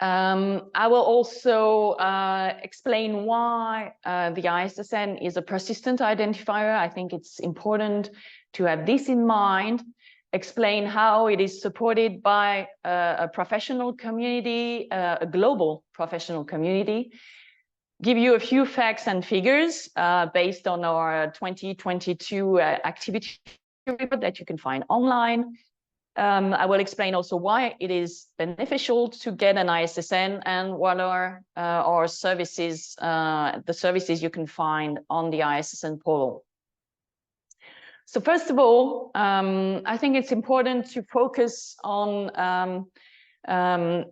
I will also explain why the ISSN is a persistent identifier. I think it's important to have this in mind. Explain how it is supported by a professional community, a global professional community. Give you a few facts and figures based on our 2022 activity report that you can find online. I will explain also why it is beneficial to get an ISSN and what are our services, the services you can find on the ISSN portal. So first of all, I think it's important to focus on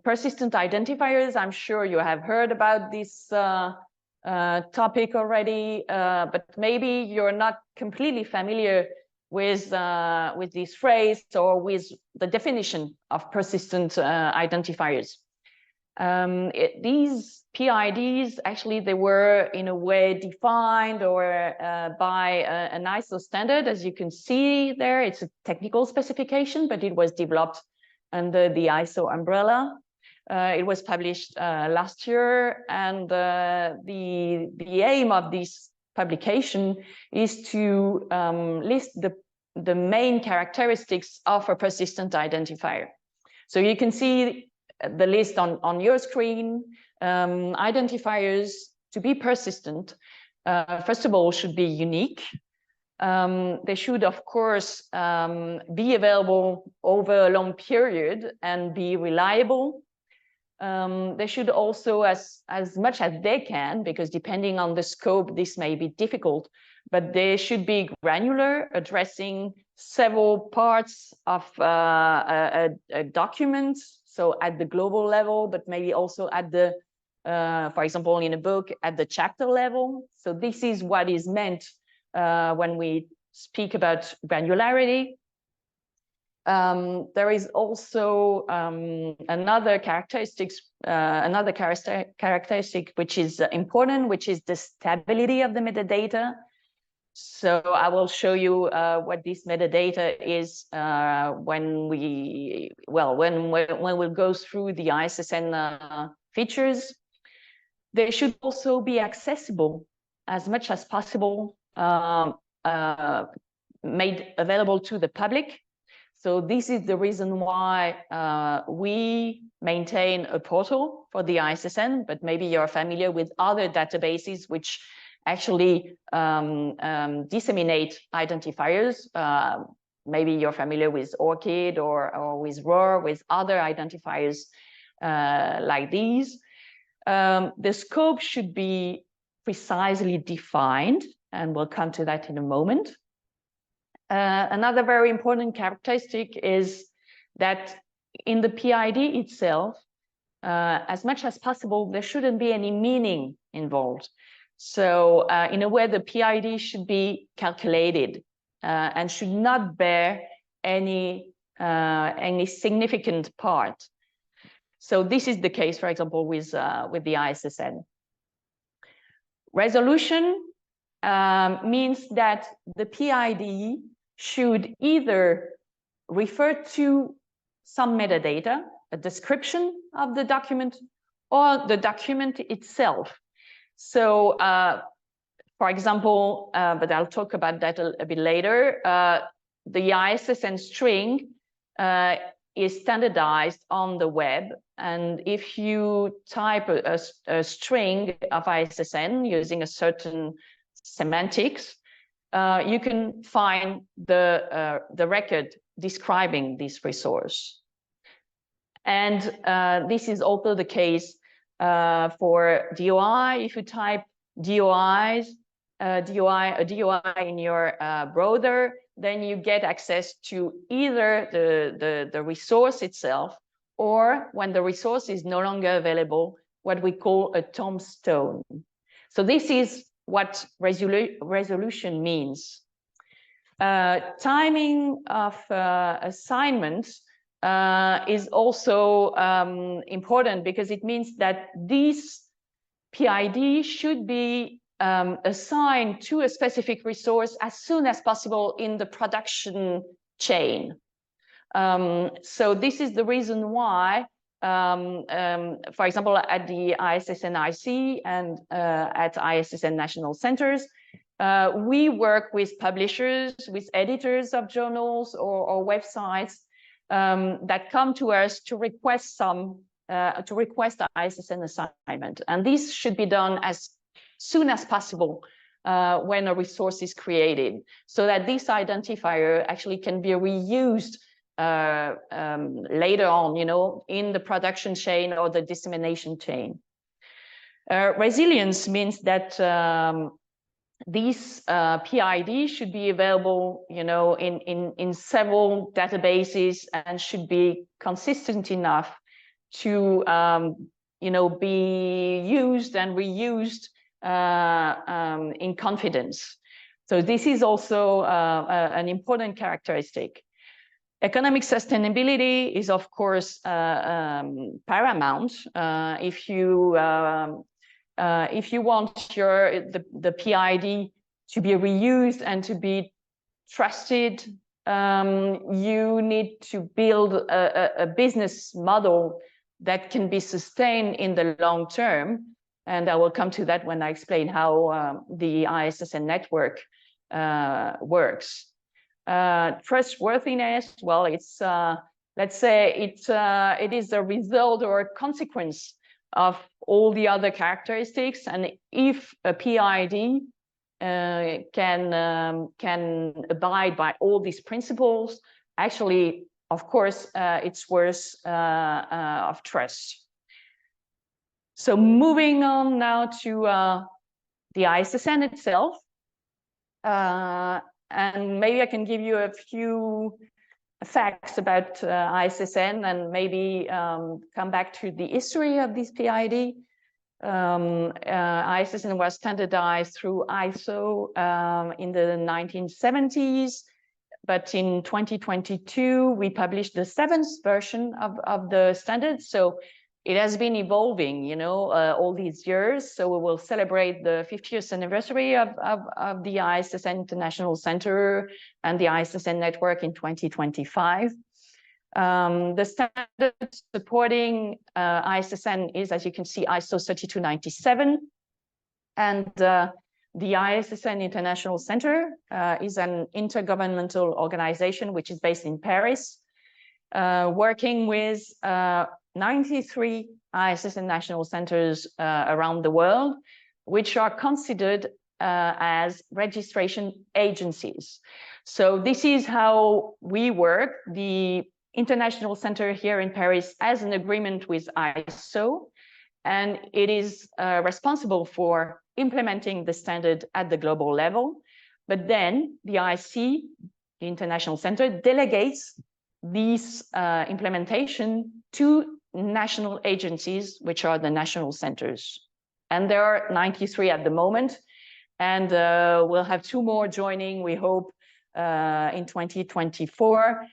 persistent identifiers. I'm sure you have heard about this topic already, but maybe you're not completely familiar with this phrase or with the definition of persistent identifiers. These PIDs, actually, they were in a way defined or by an ISO standard. As you can see there, it's a technical specification, but it was developed under the ISO umbrella. It was published last year, and the aim of this publication is to list the main characteristics of a persistent identifier. So you can see the list on your screen. Identifiers, to be persistent, first of all, should be unique. They should, of course, be available over a long period and be reliable. They should also, as much as they can, because depending on the scope, this may be difficult, but they should be granular, addressing several parts of a document. So at the global level, but maybe also at the, for example, in a book, at the chapter level. So this is what is meant when we speak about granularity. There is also another characteristic which is important, which is the stability of the metadata. So I will show you what this metadata is when we go through the ISSN features. They should also be accessible as much as possible, made available to the public. So this is the reason why we maintain a portal for the ISSN, but maybe you're familiar with other databases which actually disseminate identifiers. Maybe you're familiar with ORCID or with ROR, with other identifiers like these. The scope should be precisely defined, and we'll come to that in a moment. Another very important characteristic is that in the PID itself, as much as possible, there shouldn't be any meaning involved. So in a way, the PID should be calculated and should not bear any significant part. So this is the case, for example, with the ISSN. Resolution means that the PID should either refer to some metadata, a description of the document, or the document itself. So, for example, but I'll talk about that a bit later, the ISSN string is standardized on the web. And if you type a string of ISSN using a certain semantics, you can find the record describing this resource. And this is also the case for DOI. If you type a DOI in your browser, then you get access to either the resource itself, or when the resource is no longer available, what we call a tombstone. So this is what resolution means. Timing of assignment is also important, because it means that this PID should be assigned to a specific resource as soon as possible in the production chain. So this is the reason why for example, at the ISSN-IC and at ISSN national centers, we work with publishers, with editors of journals or websites that come to us to request an ISSN assignment. And this should be done as soon as possible when a resource is created, so that this identifier actually can be reused later on, in the production chain or the dissemination chain. Resilience means that these PID should be available, in several databases and should be consistent enough to, be used and reused in confidence. So this is also an important characteristic. Economic sustainability is, of course, paramount. If you want the PID to be reused and to be trusted, you need to build a business model that can be sustained in the long term. And I will come to that when I explain how the ISSN network works. Trustworthiness, well, it's let's say it is a result or a consequence of all the other characteristics. And if a PID can abide by all these principles, actually, of course, it's worth of trust. So moving on now to the ISSN itself. And maybe I can give you a few facts about ISSN and maybe come back to the history of this PID. ISSN was standardized through ISO in the 1970s, but in 2022, we published the 7th version of the standard. So it has been evolving, all these years. So we will celebrate the 50th anniversary of the ISSN International Centre and the ISSN network in 2025. The standard supporting ISSN is, as you can see, ISO 3297. And the ISSN International Centre is an intergovernmental organization which is based in Paris, working with 93 ISSN national centers around the world, which are considered as registration agencies. So this is how we work. The International Center here in Paris has an agreement with ISO, and it is responsible for implementing the standard at the global level. But then the IC, the International Center, delegates this implementation to national agencies, which are the national centers. And there are 93 at the moment, and we'll have 2 more joining, we hope, in 2024.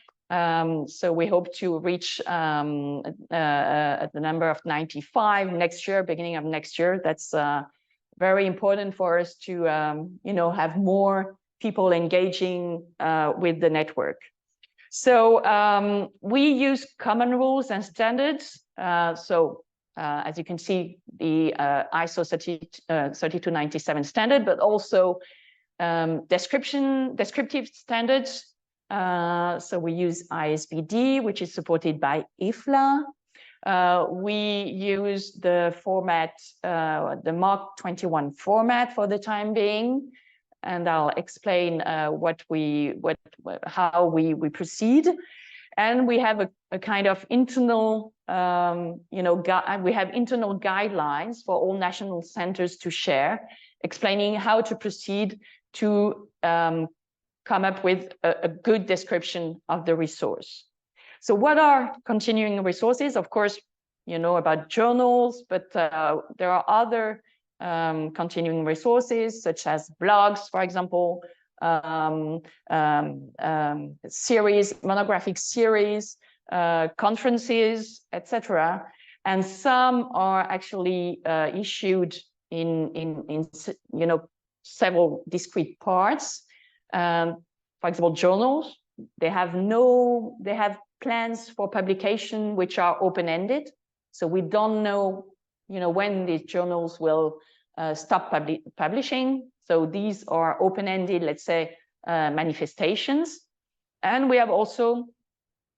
So we hope to reach the number of 95 next year, beginning of next year. That's very important for us to, have more people engaging with the network. So we use common rules and standards. As you can see, the ISO 3297 standard, but also descriptive standards. So we use ISBD, which is supported by IFLA. We use the format, the Mark 21 format for the time being. And I'll explain how we proceed. And we have a kind of internal, we have internal guidelines for all national centers to share, explaining how to proceed to come up with a good description of the resource. So what are continuing resources? Of course, you know about journals, but there are other continuing resources, such as blogs, for example, series, monographic series, conferences, etc. And some are actually issued in several discrete parts. For example, journals, they have plans for publication which are open-ended. So we don't know, when these journals will stop publishing. So these are open-ended, let's say, manifestations. And we have also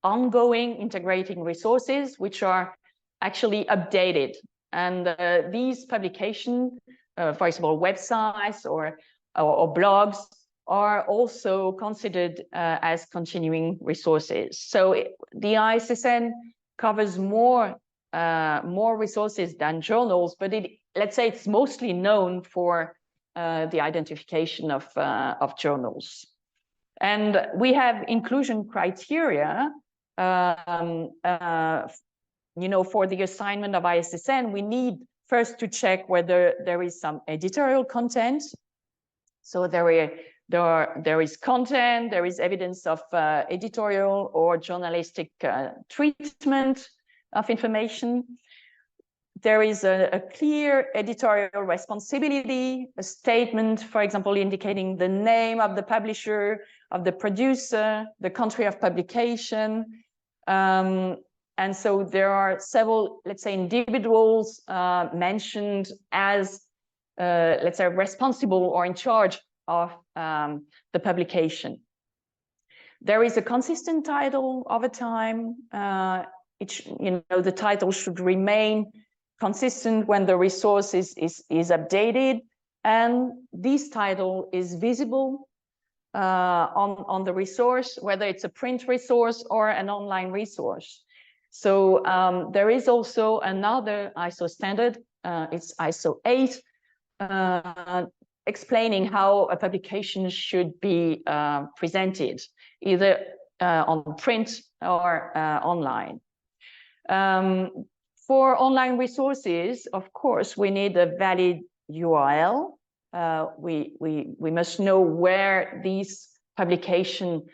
ongoing integrating resources, which are actually updated. And these publications, for example, websites or blogs, are also considered as continuing resources. So the ISSN covers more resources than journals, but let's say it's mostly known for the identification of journals. And we have inclusion criteria. For the assignment of ISSN, we need first to check whether there is some editorial content. So there is content, there is evidence of editorial or journalistic treatment of information. There is a clear editorial responsibility, a statement, for example, indicating the name of the publisher, of the producer, the country of publication. And so there are several, let's say, individuals mentioned as, let's say, responsible or in charge of the publication. There is a consistent title over time. The title should remain consistent when the resource is updated, and this title is visible on the resource, whether it's a print resource or an online resource. So there is also another ISO standard, it's ISO 8, explaining how a publication should be presented, either on print or online. For online resources, of course, we need a valid URL. We must know where these publications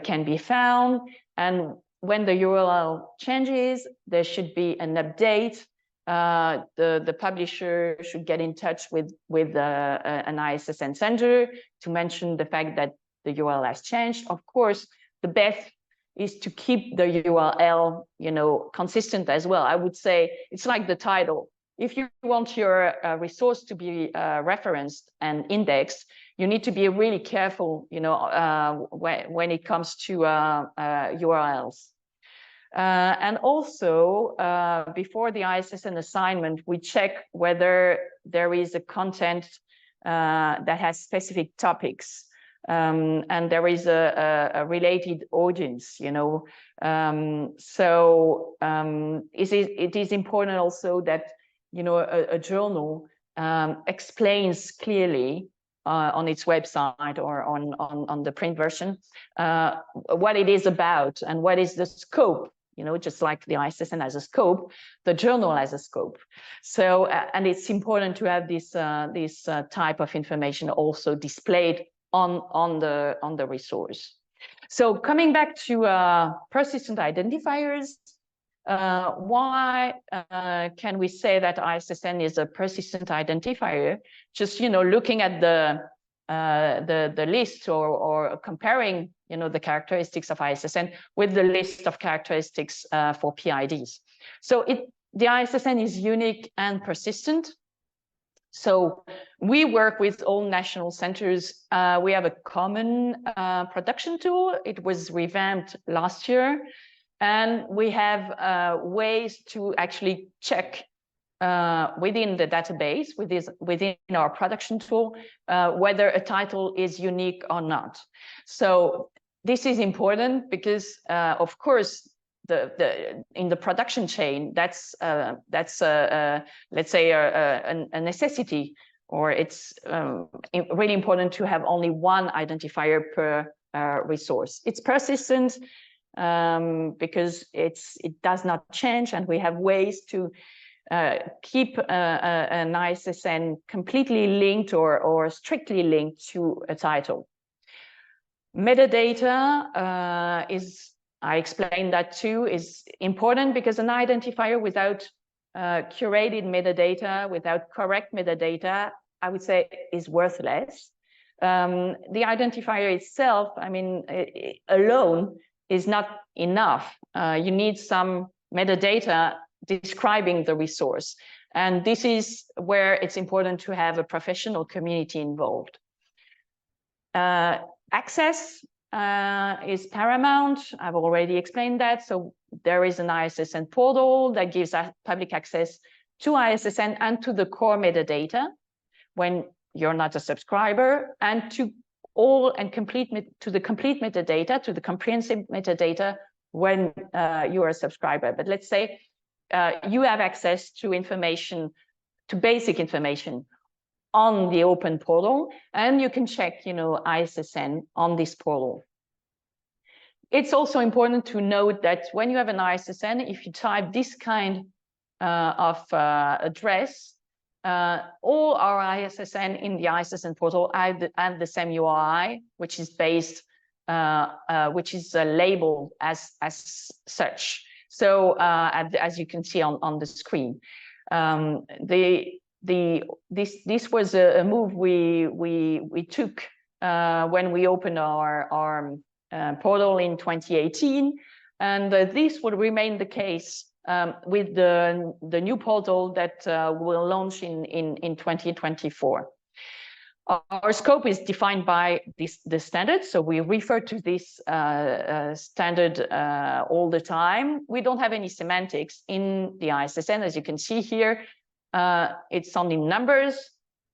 can be found, and when the URL changes, there should be an update. The publisher should get in touch with an ISSN center to mention the fact that the URL has changed. Of course, the best is to keep the URL, consistent as well. I would say it's like the title. If you want your resource to be referenced and indexed, you need to be really careful, when it comes to URLs. And also, before the ISSN assignment, we check whether there is a content that has specific topics. And there is a related audience, so it is important also that, a journal explains clearly on its website or on the print version what it is about and what is the scope. Just like the ISSN has a scope, the journal has a scope. So, and it's important to have this type of information also displayed on the resource. So coming back to persistent identifiers, why can we say that ISSN is a persistent identifier? Just looking at the list or comparing the characteristics of ISSN with the list of characteristics for PIDs. So the ISSN is unique and persistent. So we work with all national centers. We have a common production tool. It was revamped last year. And we have ways to actually check within the database, within our production tool, whether a title is unique or not. So this is important because, of course, in the production chain, that's let's say a necessity, or it's really important to have only one identifier per resource. It's persistent because it does not change, and we have ways to keep an ISSN completely linked or strictly linked to a title. Metadata I explained that too, is important because an identifier without curated metadata, without correct metadata, I would say is worthless. The identifier itself, alone is not enough. You need some metadata describing the resource. And this is where it's important to have a professional community involved. Access is paramount. I've already explained that. So there is an ISSN portal that gives public access to ISSN and to the core metadata when you're not a subscriber, and to all and to the complete metadata, to the comprehensive metadata when you are a subscriber. But let's say you have access to information, to basic information on the open portal, and you can check, ISSN on this portal. It's also important to note that when you have an ISSN, if you type this kind of address, all our ISSN in the ISSN portal have the same URI, which is based, which is labeled as such. So as you can see on the screen, this was a move we took when we opened our portal in 2018, and this would remain the case with the new portal that will launch in 2024. Our scope is defined by the standard, so we refer to this standard all the time. We don't have any semantics in the ISSN, as you can see here. It's only numbers.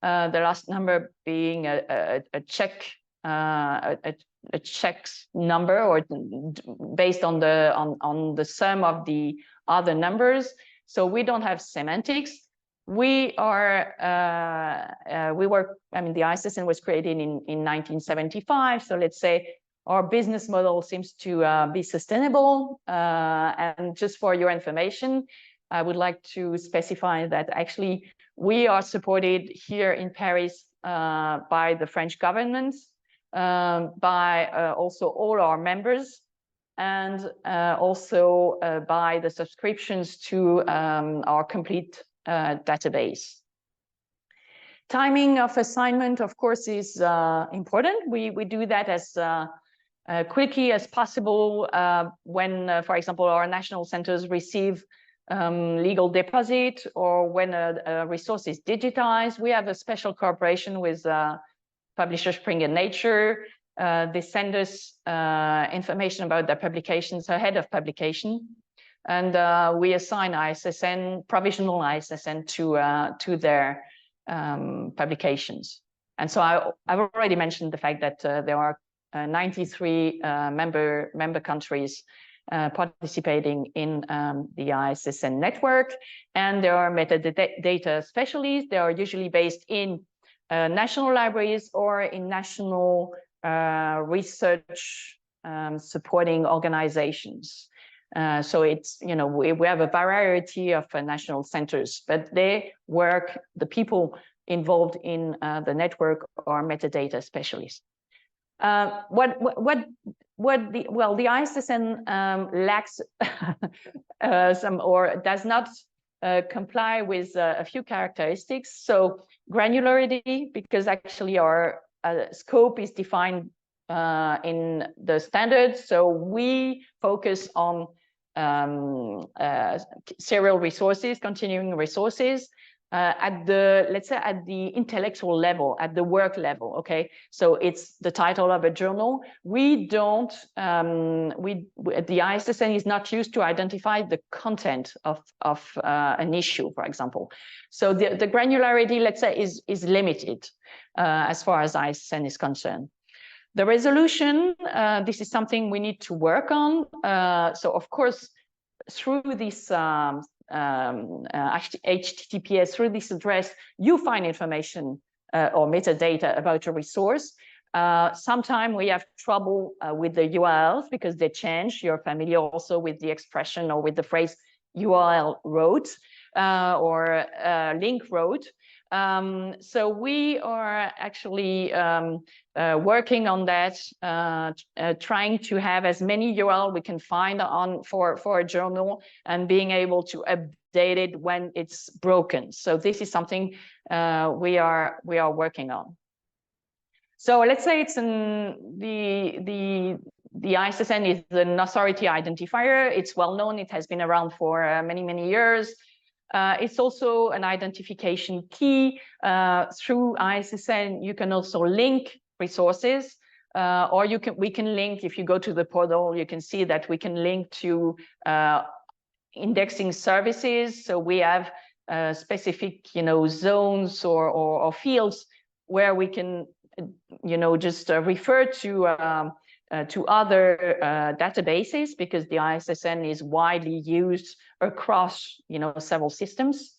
The last number being a check number, or based on the sum of the other numbers. So we don't have semantics. The ISSN was created in 1975. So let's say our business model seems to be sustainable. And just for your information, I would like to specify that actually we are supported here in Paris by the French government, by also all our members, and also by the subscriptions to our complete database. Timing of assignment, of course, is important. We do that as quickly as possible when, for example, our national centers receive legal deposit, or when a resource is digitized. We have a special cooperation with publisher Springer Nature. They send us information about their publications ahead of publication, and we assign ISSN, provisional ISSN to their publications. And so I've already mentioned the fact that there are 93 member countries participating in the ISSN network, and there are metadata specialists. They are usually based in national libraries or in national research supporting organizations. So it's, we have a variety of national centers, but the people involved in the network are metadata specialists. The ISSN lacks some, or does not comply with a few characteristics. So granularity, because actually our scope is defined in the standards. So we focus on serial resources, continuing resources, at the, let's say, at the intellectual level, at the work level. Okay, so it's the title of a journal. We don't, the ISSN is not used to identify the content of an issue, for example. So the granularity, let's say, is limited as far as ISSN is concerned. The resolution, this is something we need to work on. So of course, through this HTTPS, through this address, you find information or metadata about a resource. Sometimes we have trouble with the URLs because they change. You're familiar also with the expression or with the phrase URL route or link route. So we are actually working on that, trying to have as many URL we can find for a journal, and being able to update it when it's broken. So this is something we are working on. So let's say it's the the ISSN is an authority identifier. It's well known. It has been around for many, many years. It's also an identification key. Through ISSN, you can also link resources, or we can link, if you go to the portal, you can see that we can link to indexing services. So we have specific, zones or fields where we can, just refer to other databases, because the ISSN is widely used across, several systems.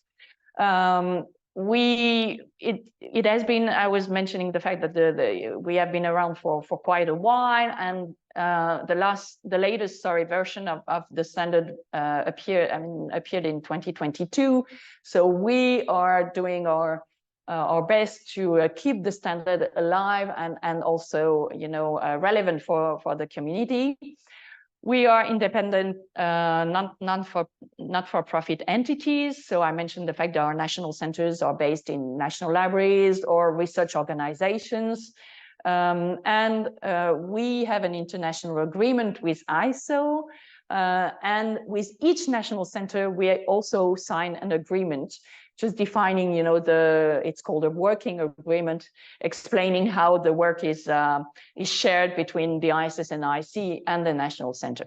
It has been, I was mentioning the fact that we have been around for quite a while, and the latest version of the standard appeared in 2022. So we are doing our best to keep the standard alive and also relevant for the community. We are independent, not-for-profit entities. So I mentioned the fact that our national centers are based in national libraries or research organizations. And we have an international agreement with ISO. And with each national center, we also sign an agreement, just defining, it's called a working agreement, explaining how the work is shared between the ISSN IC and the national center.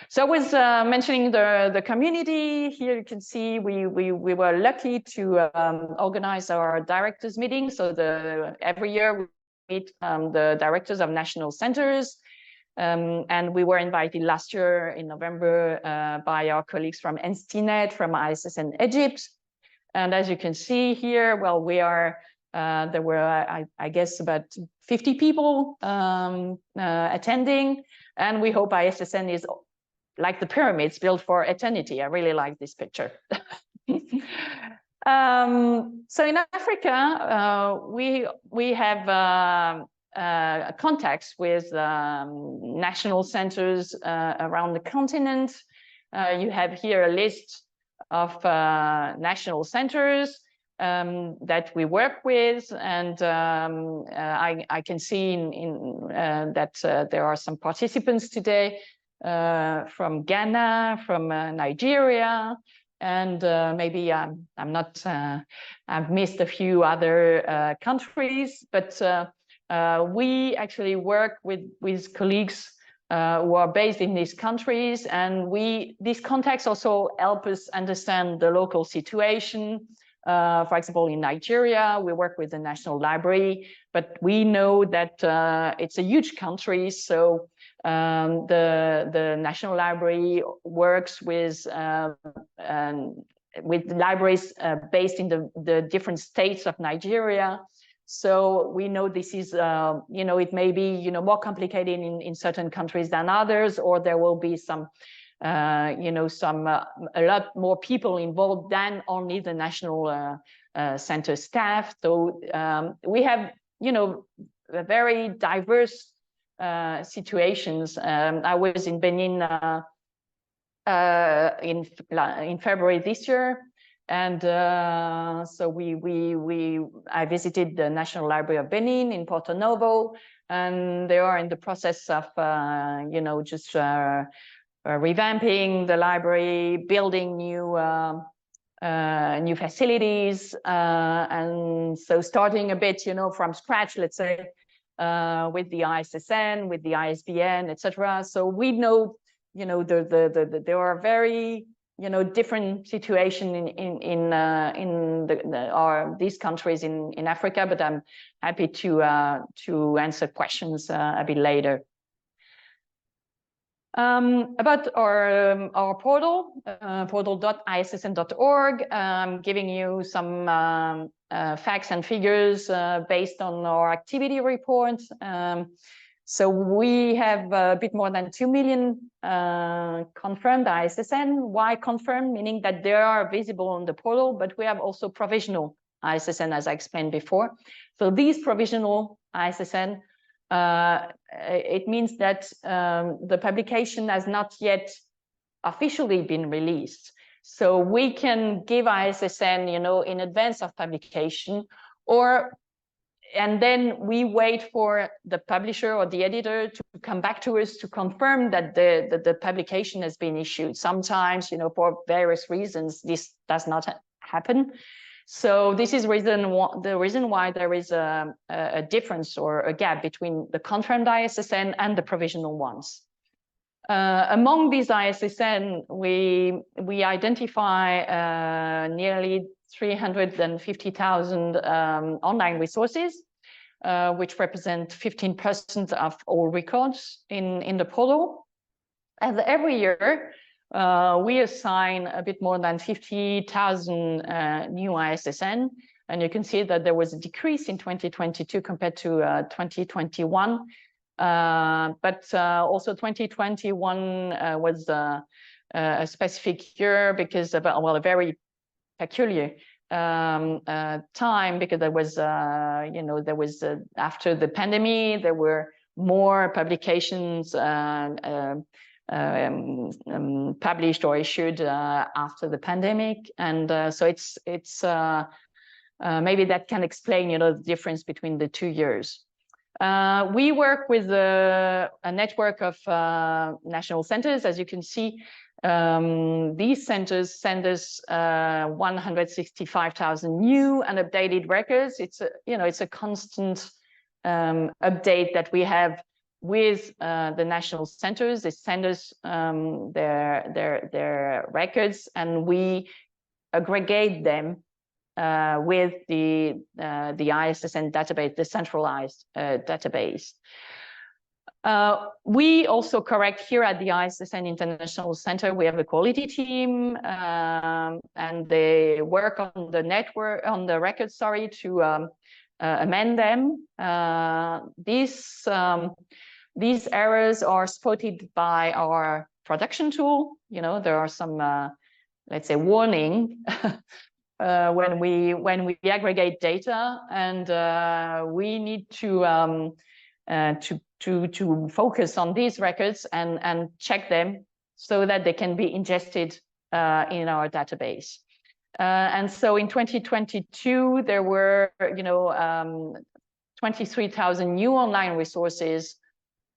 So I was mentioning the community. Here you can see we were lucky to organize our directors meeting. So every year we meet the directors of national centers. And we were invited last year in November by our colleagues from NSTNet, from ISSN Egypt. And as you can see here, well, there were, I guess, about 50 people attending. And we hope ISSN is like the pyramids built for eternity. I really like this picture. So in Africa, we have contacts with national centers around the continent. You have here a list of national centers that we work with, and I can see that there are some participants today from Ghana, from Nigeria, and maybe I've missed a few other countries, but we actually work with colleagues who are based in these countries, and these contacts also help us understand the local situation. For example, in Nigeria, we work with the National Library, but we know that it's a huge country, so the National Library works with libraries based in the different states of Nigeria. So we know this is, it may be, more complicated in certain countries than others, or there will be some, a lot more people involved than only the national center staff. So we have, very diverse situations. I was in Benin in February this year. And so I visited the National Library of Benin in Porto Novo, and they are in the process of, just revamping the library, building new facilities, and so starting a bit, from scratch, let's say, with the ISSN, with the ISBN, etc. So we know, there are very different situation in these countries in Africa, but I'm happy to answer questions a bit later. About our portal, portal.issn.org, giving you some facts and figures based on our activity report. So we have a bit more than 2 million confirmed ISSN. Why confirmed? Meaning that they are visible on the portal, but we have also provisional ISSN, as I explained before. So these provisional ISSN, it means that the publication has not yet officially been released. So we can give ISSN, in advance of publication, or and then we wait for the publisher or the editor to come back to us to confirm that the publication has been issued. Sometimes, you know, for various reasons, this does not happen. So this is the reason why there is a difference or a gap between the confirmed ISSN and the provisional ones. Among these ISSN, we identify nearly 350,000 online resources, which represent 15% of all records in the portal. And every year, we assign a bit more than 50,000 new ISSN. And you can see that there was a decrease in 2022 compared to 2021. But also 2021 was a specific year because of, well, a very peculiar time, because there was, you know, there was after the pandemic, there were more publications published or issued after the pandemic, and so it's maybe that can explain, you know, the difference between the 2 years. We work with a network of national centers. As you can see, these centers send us 165,000 new and updated records. It's a, you know, it's a constant update that we have with the national centers. They send us their records, and we aggregate them with the ISSN database, the centralized database. We also correct here at the ISSN International Centre. We have a quality team, and they work on the network, on the records, sorry, to amend them. These errors are spotted by our production tool. You know, there are some, let's say, warning when we aggregate data, and we need to focus on these records and check them so that they can be ingested in our database. And so in 2022, there were, you know, 23,000 new online resources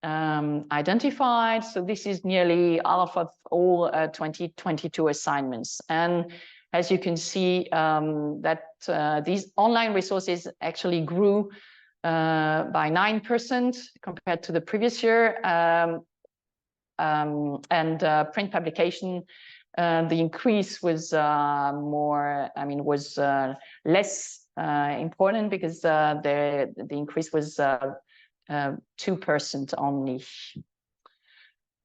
identified. So this is nearly half of all 2022 assignments. And as you can see, that these online resources actually grew by 9% compared to the previous year. Print publication, the increase was more, I mean, was less important, because the increase was 2% only.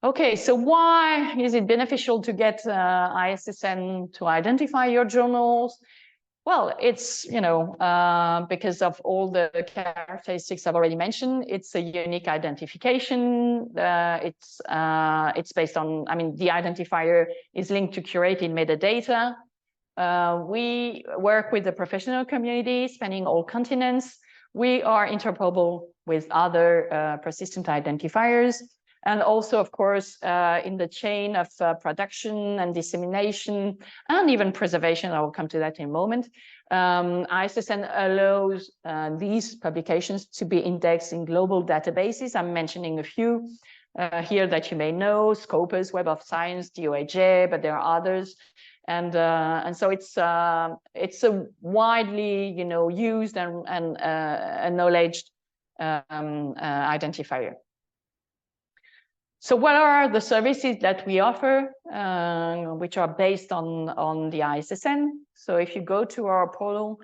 Okay, so why is it beneficial to get ISSN to identify your journals? Well, it's, you know, because of all the characteristics I've already mentioned. It's a unique identification. It's based on, I mean, the identifier is linked to curated metadata. We work with the professional community spanning all continents. We are interoperable with other persistent identifiers. And also, of course, in the chain of production and dissemination and even preservation, I will come to that in a moment, ISSN allows these publications to be indexed in global databases. I'm mentioning a few here that you may know: Scopus, Web of Science, DOAJ, but there are others. And so it's a widely, you know, used and acknowledged identifier. So what are the services that we offer, which are based on the ISSN? So if you go to our portal,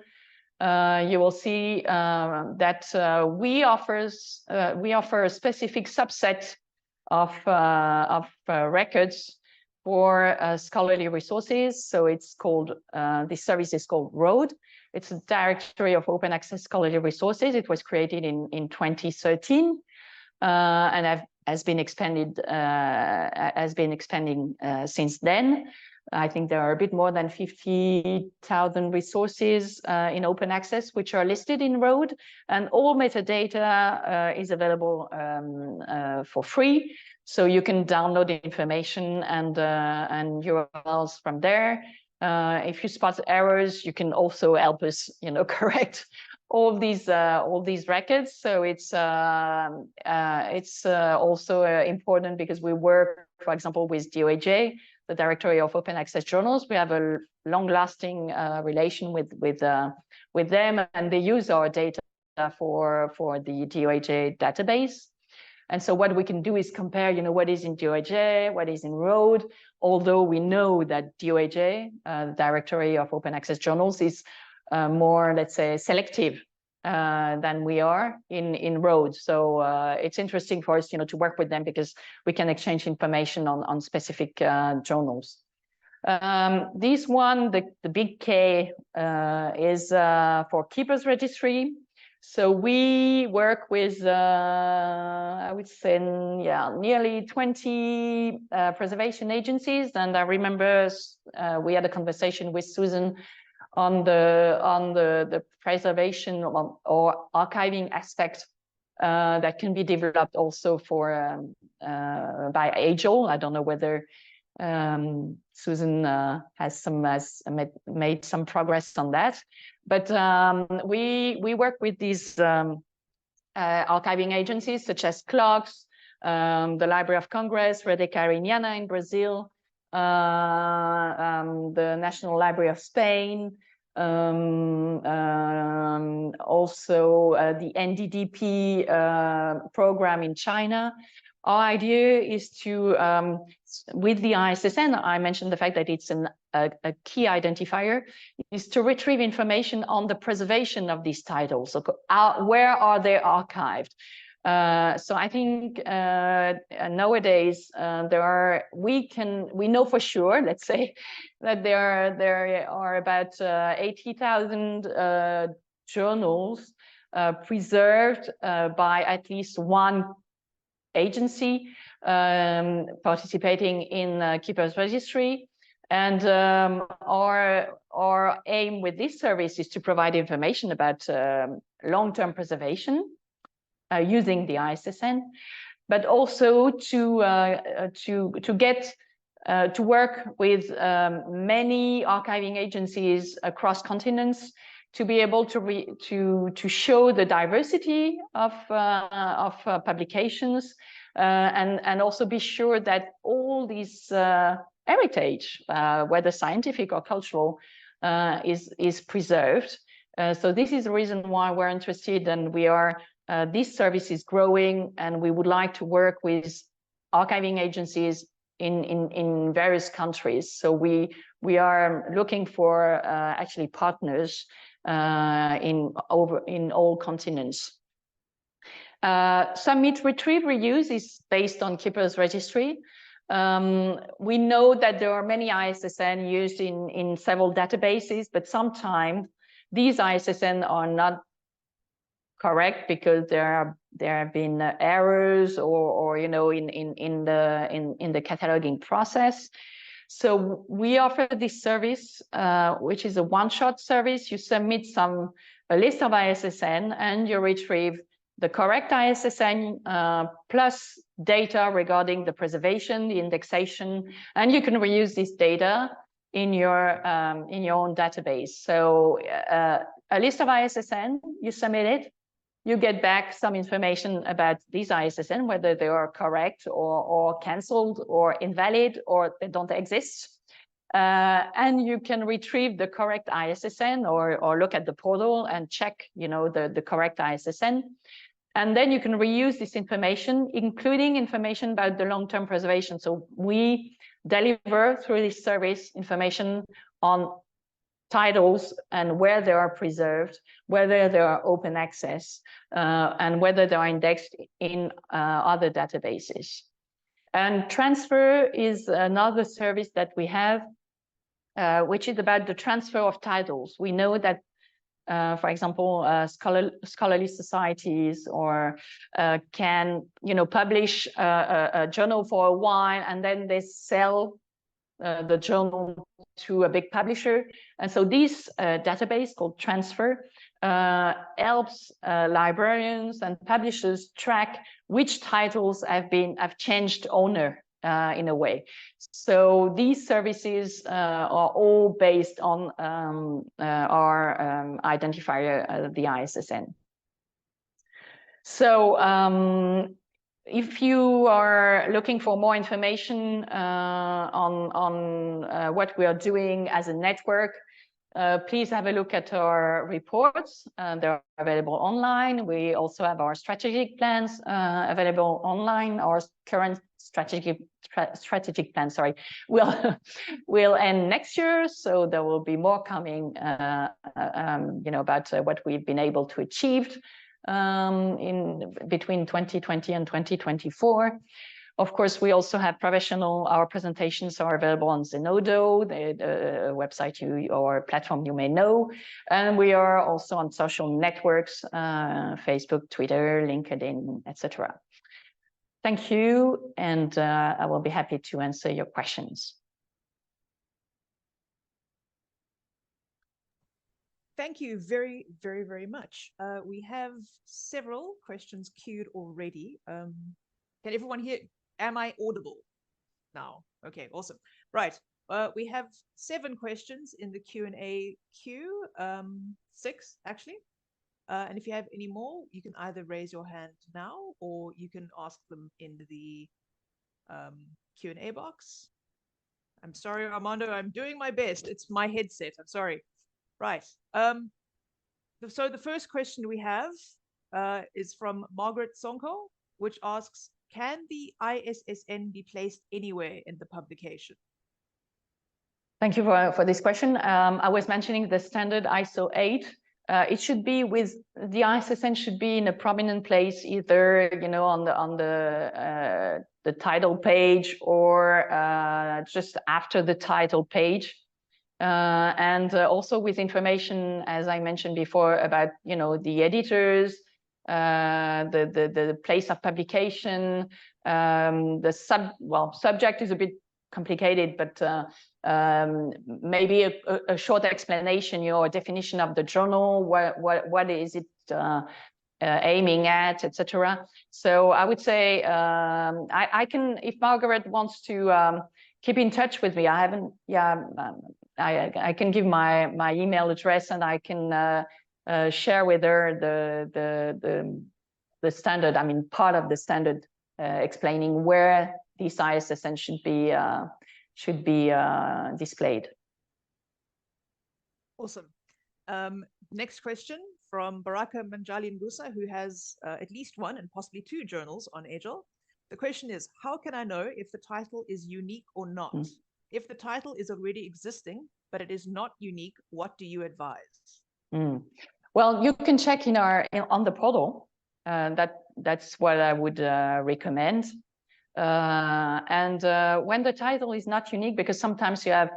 you will see that we offer a specific subset of records for scholarly resources. So it's called, this service is called ROAD. It's a directory of open access scholarly resources. It was created in 2013, and has been expanding since then. I think there are a bit more than 50,000 resources in open access, which are listed in ROAD, and all metadata is available for free. So you can download the information and URLs from there. If you spot errors, you can also help us, you know, correct all these records. So it's also important because we work, for example, with DOAJ, the Directory of Open Access Journals. We have a long-lasting relation with them, and they use our data for the DOAJ database. And so what we can do is compare, what is in DOAJ, what is in ROAD, although we know that DOAJ, the Directory of Open Access Journals, is more, let's say, selective than we are in ROAD. So it's interesting for us, to work with them because we can exchange information on specific journals. This one, the big K, is for Keepers Registry. So we work with, I would say, nearly 20 preservation agencies. And I remember we had a conversation with Susan on the preservation or archiving aspect that can be developed also for by AJOL. I don't know whether Susan has made some progress on that, but we work with these archiving agencies such as CLOCS, the Library of Congress, Rede Cariniana in Brazil, the National Library of Spain, also the NDDP program in China. Our idea is to, with the ISSN, I mentioned the fact that it's a key identifier, is to retrieve information on the preservation of these titles. So where are they archived? So I think nowadays we know for sure, let's say, that there are about 80,000 journals preserved by at least one agency participating in Keepers Registry. And our aim with this service is to provide information about long-term preservation using the ISSN, but also to work with many archiving agencies across continents to be able to show the diversity of publications and also be sure that all these heritage, whether scientific or cultural, is preserved. So this is the reason why we're interested, and this service is growing, and we would like to work with archiving agencies in various countries. So we are looking for actually partners in all continents. Submit, Retrieve, Reuse is based on Keepers Registry. We know that there are many ISSN used in several databases, but sometimes these ISSN are not correct because there have been errors or in the cataloging process. So we offer this service, which is a one-shot service. You submit a list of ISSN and you retrieve the correct ISSN plus data regarding the preservation, the indexation, and you can reuse this data in your own database. So a list of ISSN, you submit it, you get back some information about these ISSN, whether they are correct or cancelled or invalid or they don't exist. And you can retrieve the correct ISSN or look at the portal and check, the correct ISSN. And then you can reuse this information, including information about the long-term preservation. So we deliver through this service information on titles and where they are preserved, whether they are open access, and whether they are indexed in other databases. And transfer is another service that we have, which is about the transfer of titles. We know that, for example, scholarly societies or can, publish a journal for a while and then they sell the journal to a big publisher. And so this database called Transfer helps librarians and publishers track which titles have changed owner in a way. So these services are all based on our identifier, the ISSN. So if you are looking for more information on what we are doing as a network, please have a look at our reports. They're available online. We also have our strategic plans available online. Our current strategic plan, sorry, will end next year. So there will be more coming, about what we've been able to achieve in between 2020 and 2024. Of course, we also have our presentations are available on Zenodo, the website or platform you may know. And we are also on social networks, Facebook, Twitter, LinkedIn, etc. Thank you, and I will be happy to answer your questions. Thank you very, very, very much. We have several questions queued already. Can everyone hear? Am I audible now? Okay, awesome. Right. We have 7 questions in the Q&A queue, 6 actually. And if you have any more, you can either raise your hand now or you can ask them in the Q&A box. I'm sorry, Armando, I'm doing my best. It's my headset. I'm sorry. Right. So the first question we have is from Margaret Sonko, which asks, can the ISSN be placed anywhere in the publication? Thank you for this question. I was mentioning the standard ISO 8. It should be the ISSN should be in a prominent place, either on the title page or just after the title page, and also with information, as I mentioned before, about the editors. The place of publication, subject is a bit complicated, but maybe a short explanation, a definition of the journal, what is it aiming at, etc. So I would say I can, if Margaret wants to keep in touch with me, I can give my email address, and I can share with her the standard, part of the standard explaining where these ISSN should be displayed. Awesome. Next question from Baraka Manjali Ngusa, who has at least 1 and possibly 2 journals on AJOL. The question is, how can I know if the title is unique or not? If the title is already existing, but it is not unique, what do you advise? Well, you can check on the portal. That's what I would recommend. And when the title is not unique, because sometimes you have,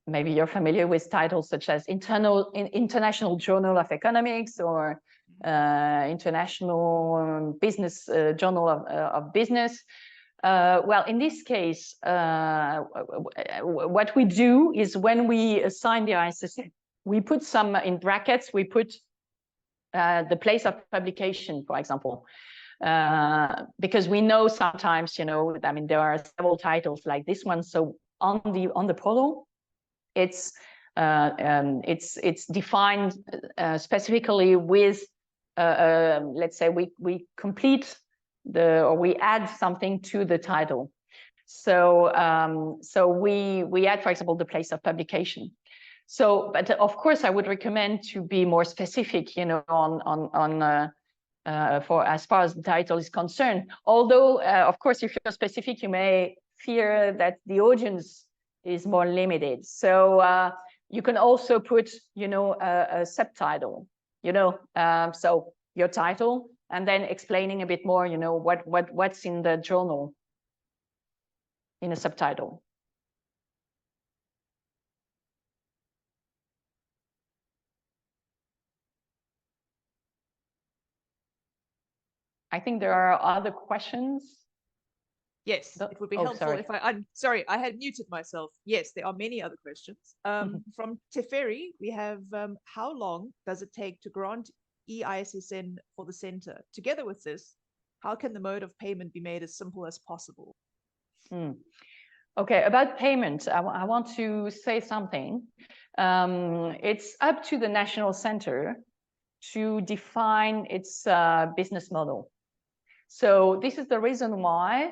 maybe you're familiar with titles such as International Journal of Economics or International Business Journal of Business. Well, in this case, what we do is when we assign the ISSN, we put some in brackets, we put the place of publication, for example, because we know sometimes, there are several titles like this one. So on the portal, it's defined specifically with, let's say we complete or we add something to the title. So we add, for example, the place of publication. So, but of course, I would recommend to be more specific, for as far as the title is concerned. Although, of course, if you're specific, you may fear that the audience is more limited. So you can also put, a subtitle, so your title, and then explaining a bit more, what's in the journal in a subtitle. I think there are other questions. Yes, it would be helpful if I'm sorry, I had muted myself. Yes, there are many other questions. From Teferi, we have, how long does it take to grant eISSN for the center? Together with this, how can the mode of payment be made as simple as possible? Okay, about payment, I want to say something. It's up to the national center to define its business model. So this is the reason why,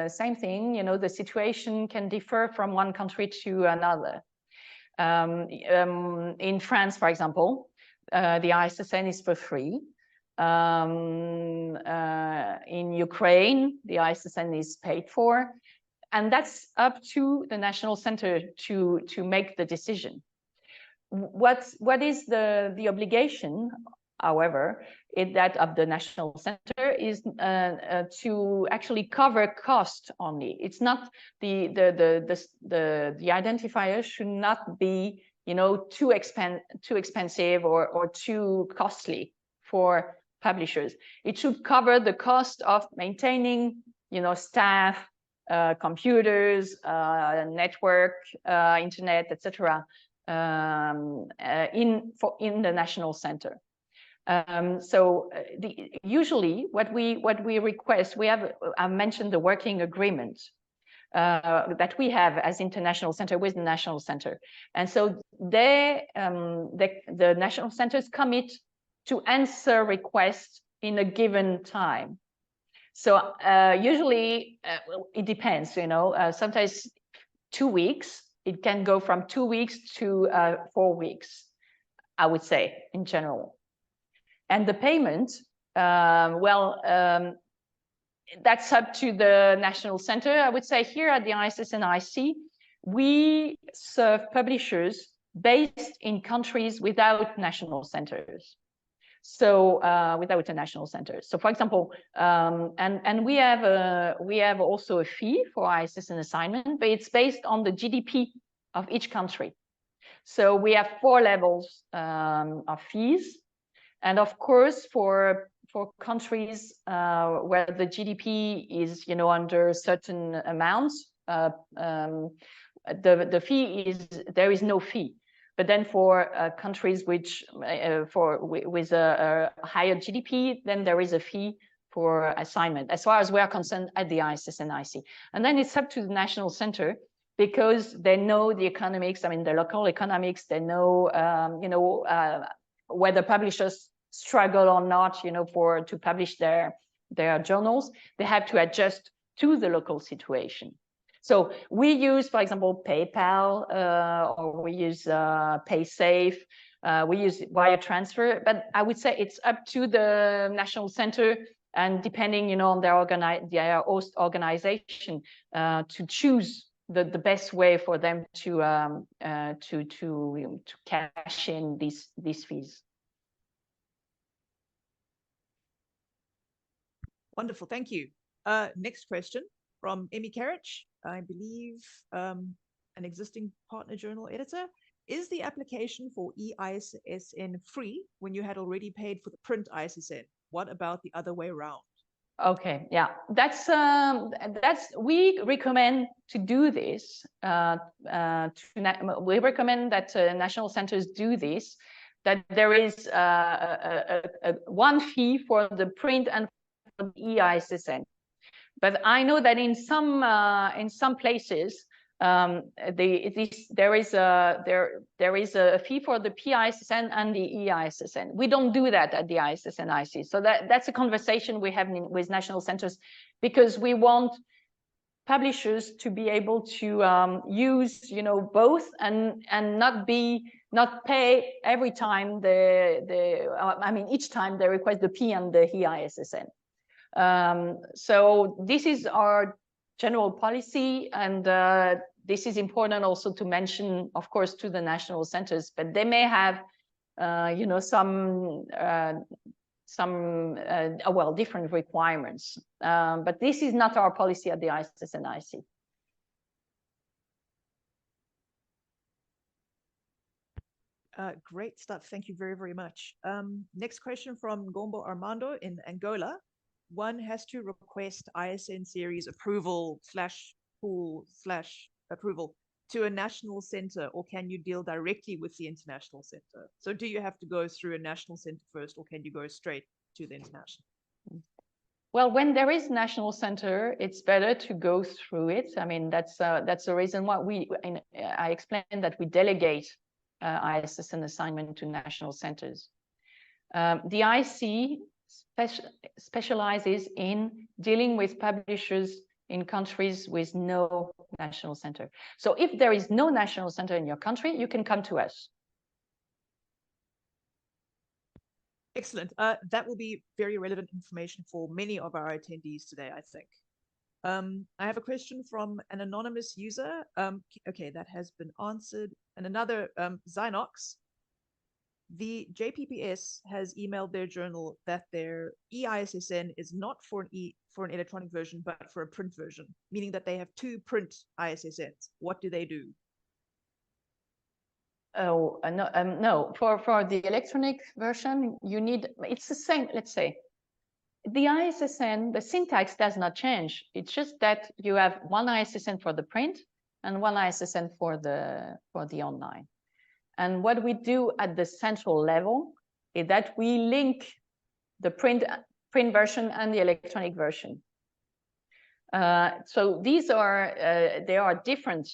same thing, you know, the situation can differ from one country to another. In France, for example, the ISSN is for free. In Ukraine, the ISSN is paid for. And that's up to the national center to make the decision. What is the obligation, however, that of the national center is to actually cover cost only. It's not the identifier should not be, you know, too expensive or too costly for publishers. It should cover the cost of maintaining, you know, staff, computers, network, internet, etc. In the national center. Usually what we request, I mentioned the working agreement that we have as international center with the national center, and so the national centers commit to answer requests in a given time. So usually it depends, you know, sometimes 2 weeks. It can go from 2 weeks to 4 weeks, I would say, in general. And the payment, that's up to the national center. I would say here at the ISSNIC, we serve publishers based in countries without national centers. So without a national center. So for example, and we have also a fee for ISSN assignment, but it's based on the GDP of each country. So we have 4 levels of fees. And of course, for countries where the GDP is, you know, under certain amounts, the fee is, there is no fee. But then for countries which with a higher GDP, then there is a fee for assignment, as far as we are concerned at the ISSNIC. And then it's up to the national center, because they know the economics, I mean, the local economics, they know, you know, whether publishers struggle or not, you know, to publish their journals. They have to adjust to the local situation. So we use, for example, PayPal, or we use PaySafe, we use wire transfer, but I would say it's up to the national center, and depending, you know, on their host organization, to choose the best way for them to cash in these fees. Wonderful, thank you. Next question from Emmy Carriage, I believe an existing partner journal editor. Is the application for eISSN free when you had already paid for the print ISSN? What about the other way around? Okay, yeah, that's we recommend to do this. We recommend that national centers do this. That there is one fee for the print and for the eISSN. But I know that in some places there is a fee for the PISSN and the eISSN. We don't do that at the ISSNIC. So that's a conversation we have with national centers, because we want publishers to be able to use, you know, both, and not pay every time I mean, each time they request the P and the eISSN. So this is our general policy, and this is important also to mention, of course, to the national centers, but they may have, you know, some different requirements. But this is not our policy at the ISSNIC. Great stuff. Thank you very, very much. Next question from Gombo Armando in Angola. One has to request ISN series approval / pool / approval to a national center, or can you deal directly with the international center? So do you have to go through a national center first, or can you go straight to the international? Well, when there is national center, it's better to go through it. I mean, that's the reason why I explained that we delegate ISSN assignment to national centers. The IC specializes in dealing with publishers in countries with no national center. So if there is no national center in your country, you can come to us. Excellent. That will be very relevant information for many of our attendees today, I think. I have a question from an anonymous user. Okay, that has been answered. And another, Zynox. The JPPS has emailed their journal that their eISSN is not for an electronic version, but for a print version, meaning that they have 2 print ISSNs. What do they do? Oh, no, for the electronic version, you need, it's the same, let's say. The ISSN, the syntax does not change. It's just that you have one ISSN for the print and one ISSN for the online. And what we do at the central level is that we link the print version and the electronic version. So these are they are different.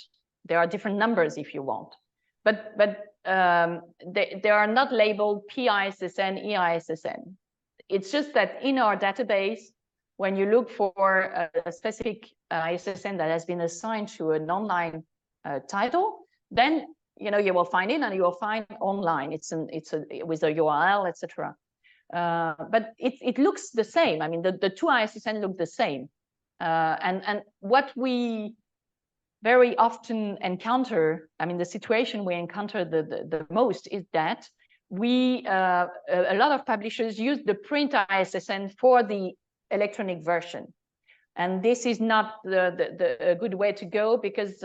There are different numbers if you want, but they are not labeled PISSN, eISSN. It's just that in our database, when you look for a specific ISSN that has been assigned to an online title, then you will find it, and you will find online. It's with a URL, etc. But it looks the same. I mean, the 2 ISSN look the same. And what we very often encounter, I mean, the situation we encounter the most is that a lot of publishers use the print ISSN for the electronic version. And this is not a good way to go, because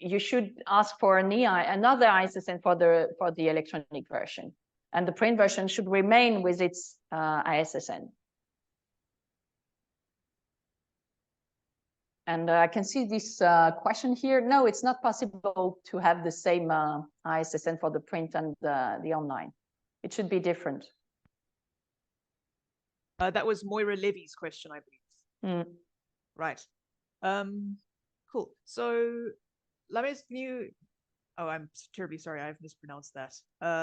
you should ask for another ISSN for the electronic version, and the print version should remain with its ISSN. And I can see this question here. No, it's not possible to have the same ISSN for the print and the online. It should be different. That was Moira Levy's question, I believe. Right. Cool. So Lames Gnu, oh, I'm terribly sorry, I've mispronounced that.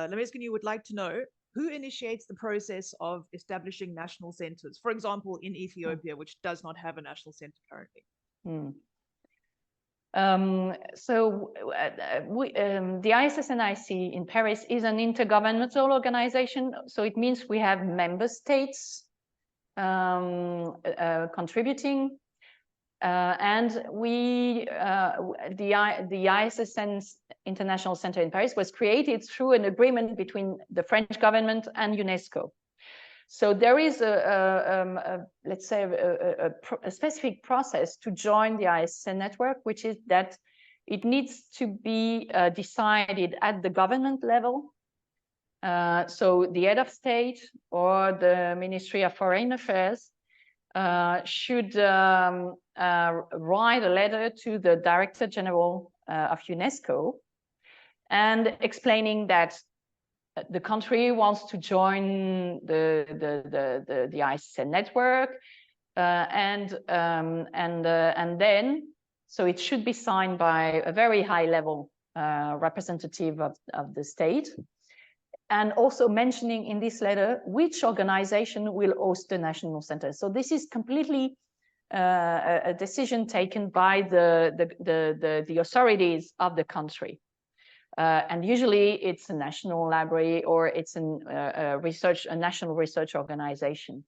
Lames Gnu would like to know who initiates the process of establishing national centers, for example, in Ethiopia, which does not have a national center currently. The ISSNIC in Paris is an intergovernmental organization, so it means we have member states contributing, and the ISSN International Centre in Paris was created through an agreement between the French government and UNESCO. So there is let's say a specific process to join the ISSN network, which is that it needs to be decided at the government level. So the head of state or the Ministry of Foreign Affairs should write a letter to the Director General of UNESCO and explaining that the country wants to join the ISSN network, and then so it should be signed by a very high level representative of the state, and also mentioning in this letter which organization will host the national center. So this is completely a decision taken by the authorities of the country. And usually it's a national library, or it's a national research organization.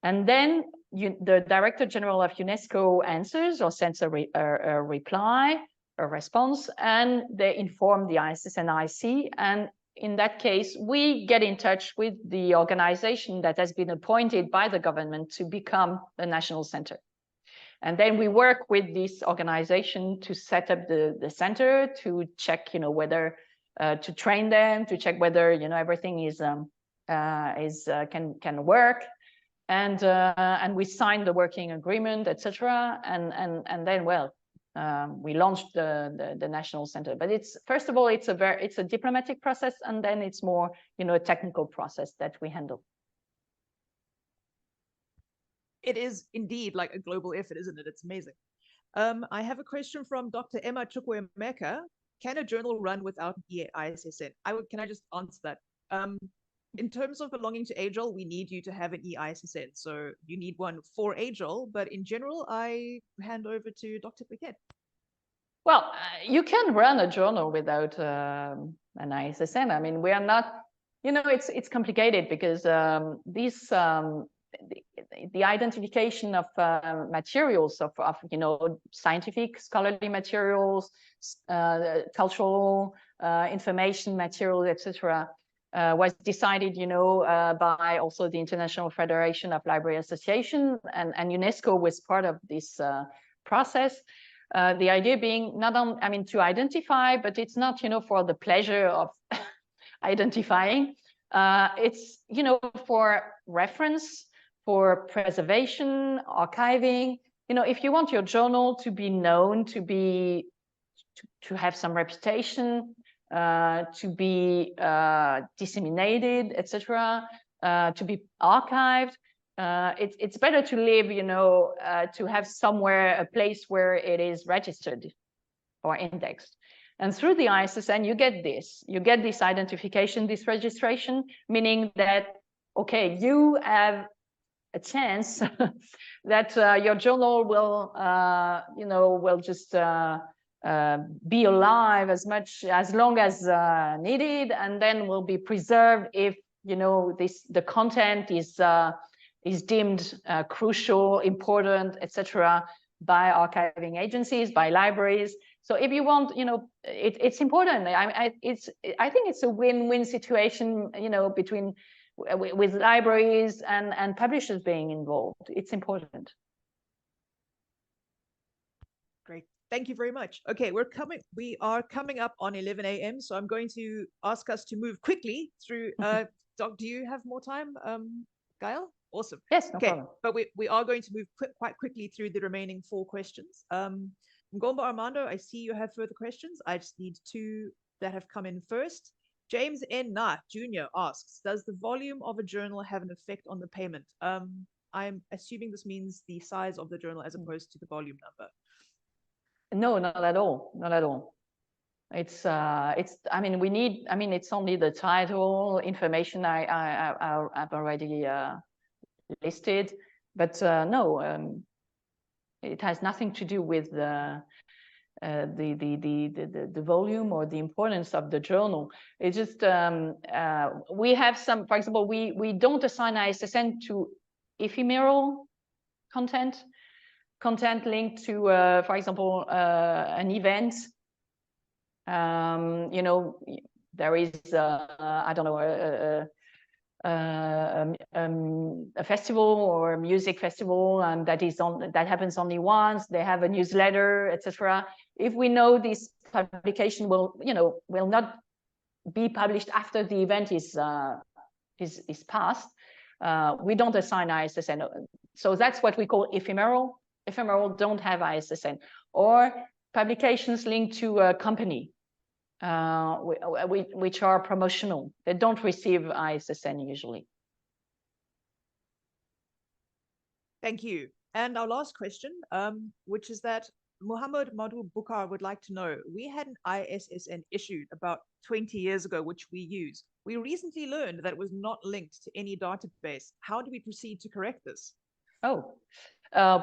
And then the Director General of UNESCO answers or sends a reply, a response, and they inform the ISSNIC. And in that case, we get in touch with the organization that has been appointed by the government to become a national center. And then we work with this organization to set up the center, to check, whether to train them, to check whether everything can work, and we sign the working agreement, etc. And then we launched the national center. But it's, first of all, it's a diplomatic process, and then it's more a technical process that we handle. It is indeed like a global effort, isn't it? It's amazing. I have a question from Dr. Emma Chukwuemeka. Can a journal run without an eISSN? Can I just answer that? In terms of belonging to AJOL, we need you to have an eISSN. So you need one for AJOL, but in general, I hand over to Dr. Béquet. Well, you can run a journal without an ISSN. I mean, we are not, you know, it's complicated because the identification of materials of you know, scientific scholarly materials, cultural information materials, etc. Was decided, you know, by also the International Federation of Library Association, and UNESCO was part of this process. The idea being not on, I mean, to identify, but it's not, you know, for the pleasure of identifying. It's, you know, for reference, for preservation, archiving. You know, if you want your journal to be known, to have some reputation, to be disseminated, etc., to be archived, it's better to live, you know, to have somewhere, a place where it is registered or indexed. And through the ISSN, you get this identification, this registration, meaning that, okay, you have a chance that your journal will, you know, will just be alive as long as needed, and then will be preserved if, you know, the content is deemed crucial, important, etc., by archiving agencies, by libraries. So if you want, you know, it's important. I think it's a win-win situation, you know, between with libraries and publishers being involved. It's important. Great. Thank you very much. Okay, we are coming up on 11 a.m. So I'm going to ask us to move quickly through. Doc, do you have more time, Gaëlle? Awesome. Yes, no okay, problem. But we are going to move quite quickly through the remaining 4 questions. Ngomba Armando, I see you have further questions. I just need 2 that have come in first. James N. Knott Jr. asks, does the volume of a journal have an effect on the payment? I'm assuming this means the size of the journal as opposed to the volume number. No, not at all. Not at all. It's I mean, it's only the title information I've already listed, but no, it has nothing to do with the volume or the importance of the journal. It's just we have some, for example, we don't assign ISSN to ephemeral content linked to, for example, an event. You know, there is I don't know, a festival or a music festival, and that happens only once. They have a newsletter, etc. If we know this publication will not be published after the event is passed, we don't assign ISSN. So that's what we call ephemeral. Ephemeral don't have ISSN, or publications linked to a company, which are promotional. They don't receive ISSN usually. Thank you. And our last question, which is that Muhammad Madhu Bukhar would like to know, we had an ISSN issued about 20 years ago, which we use. We recently learned that it was not linked to any database. How do we proceed to correct this? Oh,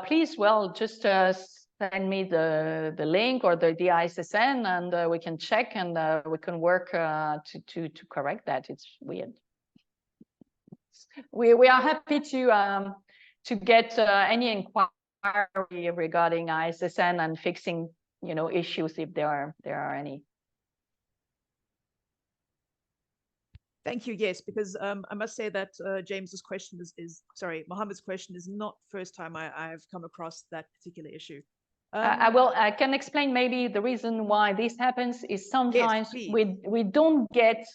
please, well, just send me the link or the ISSN, and we can check, and we can work to correct that. It's weird. We are happy to get any inquiry regarding ISSN and fixing, you know, issues if there are any. Thank you. Yes, because I must say that James's question Mohammed's question is not the first time I have come across that particular issue. I can explain maybe the reason why this happens is sometimes we don't get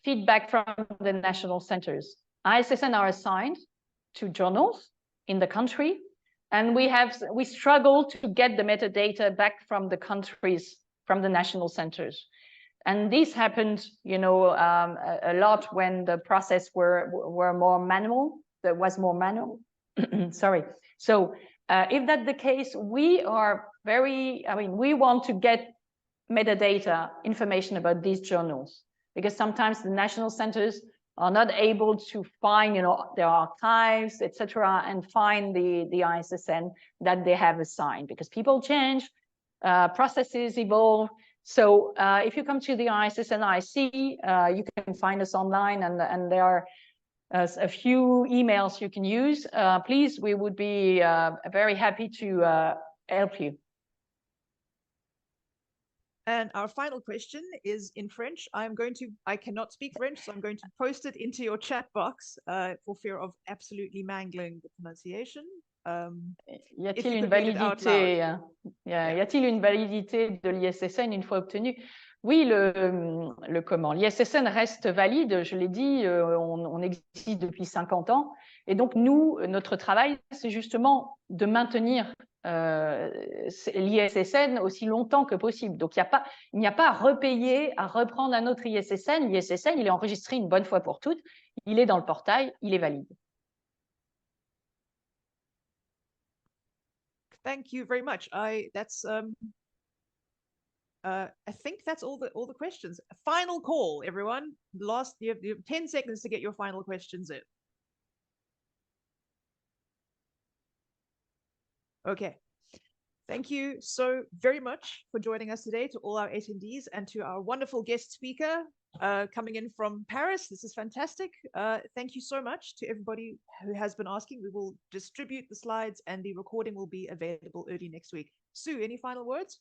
feedback from the national centers. ISSN are assigned to journals in the country, and we struggle to get the metadata back from the countries, from the national centers. And this happened, you know, a lot when the process were more manual. There was more manual. Sorry. So if that's the case, we are very, we want to get metadata information about these journals, because sometimes the national centers are not able to find, their archives, etc., and find the ISSN that they have assigned, because people change, processes evolve. So if you come to the ISSN IC, you can find us online, and there are a few emails you can use. Please, we would be very happy to help you. And our final question is in French. I cannot speak French, so I'm going to post it into your chat box for fear of absolutely mangling the pronunciation. Y a-t-il une validité, y a-t-il une validité de l'ISSN une fois obtenue? Oui, l'ISSN reste valide, je l'ai dit, on existe depuis 50 ans. Et donc, nous, notre travail, c'est justement de maintenir l'ISSN aussi longtemps que possible. Donc, il n'y a pas à repayer, à reprendre un autre ISSN. L'ISSN, il est enregistré une bonne fois pour toutes. Il est dans le portail, il est valide. Thank you very much. I think that's all the questions. Final call, everyone. You have 10 seconds to get your final questions in. Okay. Thank you so very much for joining us today, to all our attendees and to our wonderful guest speaker coming in from Paris. This is fantastic. Thank you so much to everybody who has been asking. We will distribute the slides and the recording will be available early next week. Sue, any final words?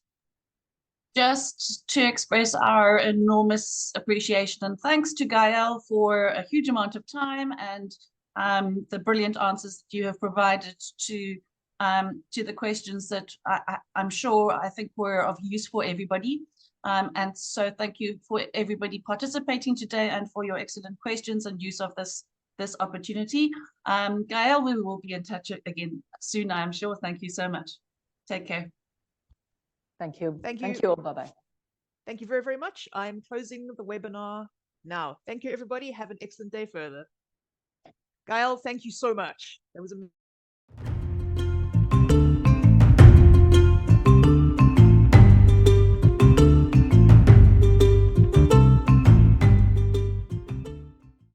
Just to express our enormous appreciation and thanks to Gaëlle for a huge amount of time and the brilliant answers that you have provided to the questions that I think were of use for everybody. And so thank you for everybody participating today and for your excellent questions and use of this opportunity. Gaëlle, we will be in touch again soon, I'm sure. Thank you so much. Take care. Thank you. Thank you. Thank you. Bye-bye. Thank you very, very much. I'm closing the webinar now. Thank you, everybody. Have an excellent day further. Gaëlle, thank you so much. That was amazing.